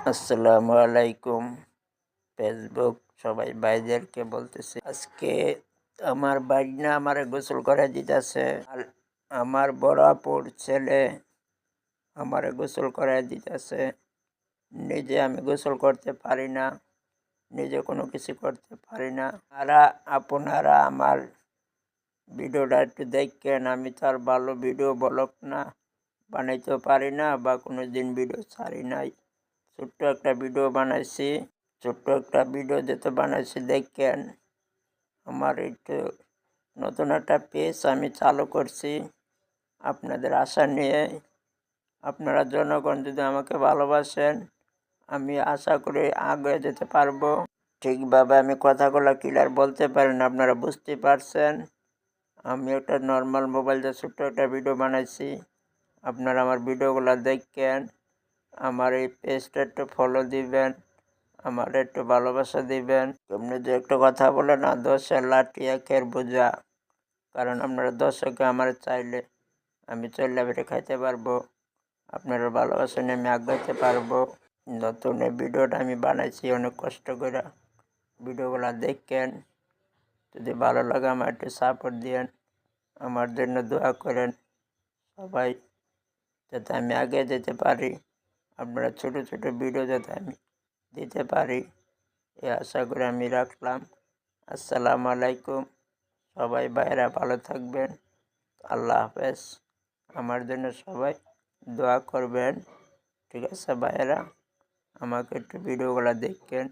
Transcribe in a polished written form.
আসসালামু আলাইকুম। ফেসবুক সবাই ভাইদেরকে বলতেছি, আজকে আমার ভাইগনা আমারে গোসল করে দিতেছে। আর আমার বড় আপুর ছেলে আমারে গোসল করে দিতেছে। নিজে আমি গোসল করতে পারি না, নিজে কোনো কিছু করতে পারি না। আপনারা আমার ভিডিওটা একটু দেখেন। আমি তো আর ভালো ভিডিও ব্লগ না বানাইতেও পারি না, বা কোনো দিন ভিডিও ছাড়ি নাই। ছোট্ট একটা ভিডিও বানাইছি, যেটা বানাইছি দেখেন। আমার একটু নতুন একটা পেজ আমি চালু করছি আপনাদের আশা নিয়ে। আপনারা জনগণ যদি আমাকে ভালোবাসেন, আমি আশা করি আগে যেতে পারবো। ঠিকভাবে আমি কথাগুলো ক্লিয়ার বলতে পারি না, আপনারা বুঝতে পারছেন। আমি একটা নর্মাল মোবাইল দিয়ে ছোট্ট একটা ভিডিও বানাইছি। আপনারা আমার ভিডিওগুলো দেখেন, আমার এই পেজটা একটু ফলো দিবেন, আমার একটু ভালোবাসা দিবেন। এমনি যে একটা কথা বলে না, দশের লাঠি একের বোঝা। কারণ আপনারা দর্শকে আমার চাইলে আমি চল্লা বেটে খাইতে পারবো, আপনারা ভালোবাসা নিয়ে আমি আগাইতে পারবো। নতুন এই ভিডিওটা আমি বানাইছি অনেক কষ্ট করে। ভিডিওগুলো দেখেন, যদি ভালো লাগে আমার একটু সাপোর্ট দিয়েন, আমার জন্য দোয়া করেন সবাই, যাতে আমি আগে যেতে পারি। আপনারা ছোট ছোট ভিডিও যাতে আমি দিতে পারি, এই আশা করে আমি রাখলাম। আসসালামু আলাইকুম। সবাই ভাইয়েরা ভালো থাকবেন। আল্লাহ হাফেজ। আমার জন্য সবাই দোয়া করবেন। ঠিক আছে ভাইয়েরা, আমাকে একটু ভিডিওগুলো দেখেন।